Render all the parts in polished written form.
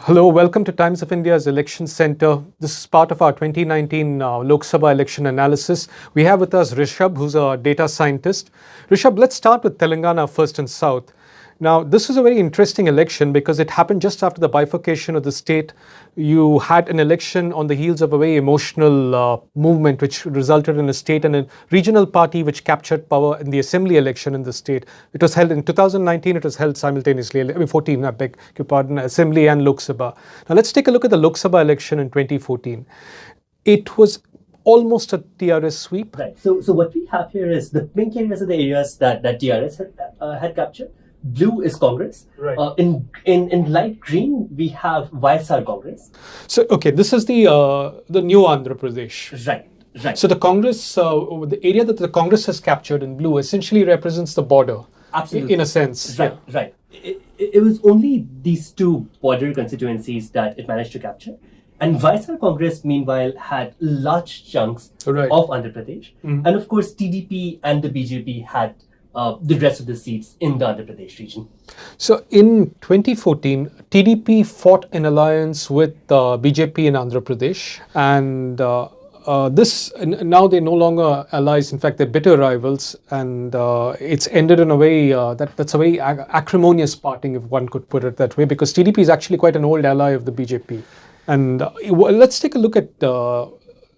Hello, welcome to Times of India's Election Center. This is part of our 2019 Lok Sabha election analysis. We have with us Rishabh, who's a data scientist. Rishabh, let's start with Telangana first and south. Now, this is a very interesting election because it happened just after the bifurcation of the state. You had an election on the heels of a very emotional movement which resulted in a state and a regional party which captured power in the assembly election in the state. It was held in 2019, it was held simultaneously, 14, I beg your pardon, assembly and Lok Sabha. Now, let's take a look at the Lok Sabha election in 2014. It was almost a TRS sweep. Right. So what we have here is the pink areas are the areas that TRS had captured. Blue is Congress. Right. In light green, we have YSR Congress. So, okay, this is the new Andhra Pradesh. Right. Right. So the Congress, the area that the Congress has captured in blue essentially represents the border. Absolutely. In a sense. Right. Yeah. Right. It was only these two border constituencies that it managed to capture. And YSR Congress, meanwhile, had large chunks of Andhra Pradesh. Mm-hmm. And of course, TDP and the BJP had the rest of the seats in the Andhra Pradesh region. So in 2014, TDP fought an alliance with BJP in Andhra Pradesh, and now they're no longer allies. In fact, they're bitter rivals, and it's ended in a way that's a very acrimonious parting, if one could put it that way, because TDP is actually quite an old ally of the BJP. And let's take a look at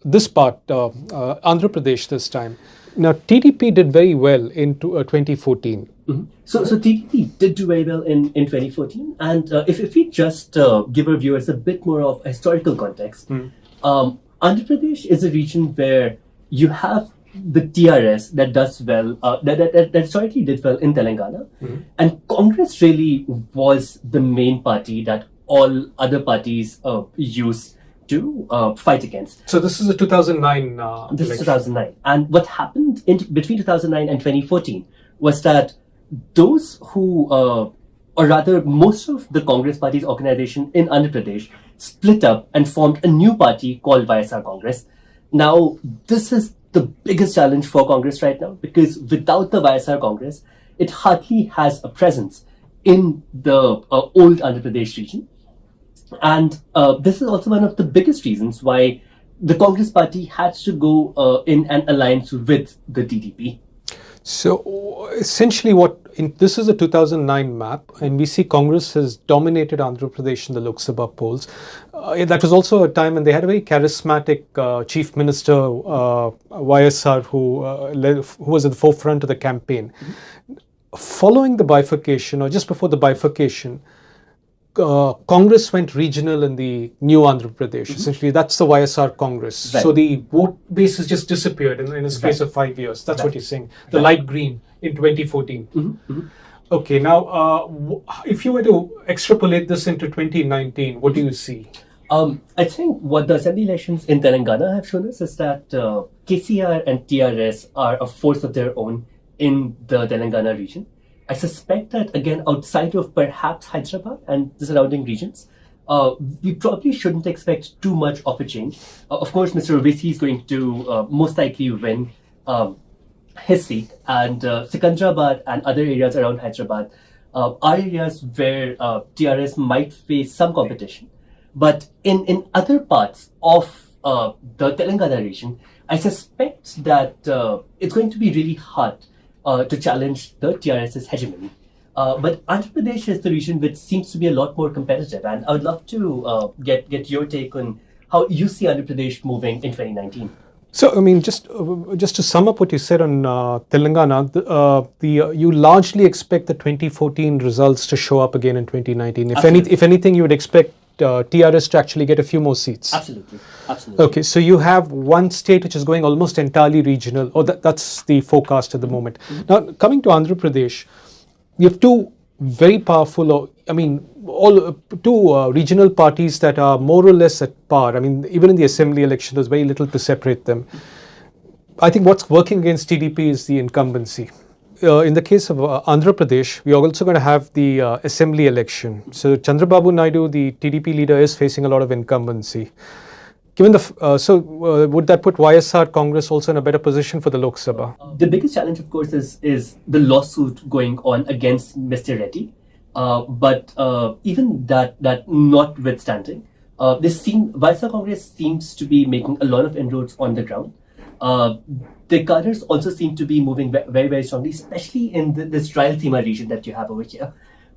this part, Andhra Pradesh this time. Now, TDP did very well in 2014. Mm-hmm. So TDP did do very well in 2014. And if we just give our viewers a bit more of historical context, Andhra Pradesh is a region where you have the TRS that does well, that historically did well in Telangana. Mm-hmm. And Congress really was the main party that all other parties used to fight against. So this is a 2009 This election. is 2009. And what happened between 2009 and 2014 was that those who, or rather most of the Congress party's organization in Andhra Pradesh split up and formed a new party called YSR Congress. Now, this is the biggest challenge for Congress right now, because without the YSR Congress, it hardly has a presence in the old Andhra Pradesh region. And this is also one of the biggest reasons why the Congress party had to go in an alliance with the TDP. So essentially this is a 2009 map, and we see Congress has dominated Andhra Pradesh in the Lok Sabha polls. That was also a time when they had a very charismatic chief minister, YSR, who was at the forefront of the campaign. Mm-hmm. Following the bifurcation, or just before the bifurcation, Congress went regional in the new Andhra Pradesh. Mm-hmm. Essentially, that's the YSR Congress. Right. So the vote base has just disappeared in a space of 5 years. That's what you're saying. The light green in 2014. Mm-hmm. Mm-hmm. Okay, now, if you were to extrapolate this into 2019, what do you see? I think what the assembly elections in Telangana have shown us is that KCR and TRS are a force of their own in the Telangana region. I suspect that, again, outside of perhaps Hyderabad and the surrounding regions, we probably shouldn't expect too much of a change. Of course, Mr. Owaisi is going to most likely win his seat, and Secunderabad and other areas around Hyderabad are areas where TRS might face some competition. But in other parts of the Telangana region, I suspect that it's going to be really hard to challenge the TRS's hegemony. But Andhra Pradesh is the region which seems to be a lot more competitive, and I would love to get your take on how you see Andhra Pradesh moving in 2019. So, I mean, just to sum up what you said on Telangana, you largely expect the 2014 results to show up again in 2019. If anything, you would expect TRS to actually get a few more seats. Absolutely. Okay, so you have one state which is going almost entirely regional, or that's the forecast at the moment. Mm-hmm. Now, coming to Andhra Pradesh, you have two very powerful, two regional parties that are more or less at par. I mean, even in the assembly election, there's very little to separate them. I think what's working against TDP is the incumbency. In the case of Andhra Pradesh, we are also going to have the assembly election. So Chandrababu Naidu, the TDP leader, is facing a lot of incumbency. Given would that put YSR Congress also in a better position for the Lok Sabha? The biggest challenge, of course, is the lawsuit going on against Mr. Reddy. But even that notwithstanding, YSR Congress seems to be making a lot of inroads on the ground. The cadres also seem to be moving very, very strongly, especially in this Rayalaseema region that you have over here.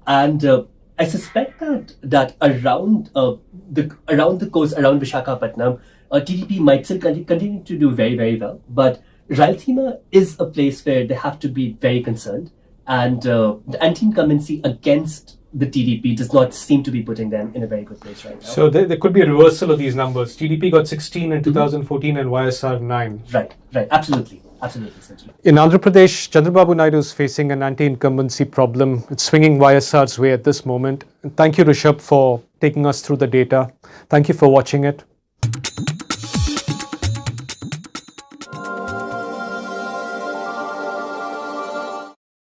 And I suspect that around the coast, around Vishakhapatnam, TDP might still continue to do very, very well. But Rayalaseema is a place where they have to be very concerned. And the anti-incumbency against the TDP does not seem to be putting them in a very good place right now. So there could be a reversal of these numbers. TDP got 16 in 2014 and YSR 9. Right, absolutely, essentially. In Andhra Pradesh, Chandrababu Naidu is facing an anti-incumbency problem. It's swinging YSR's way at this moment. And thank you, Rishabh, for taking us through the data. Thank you for watching it.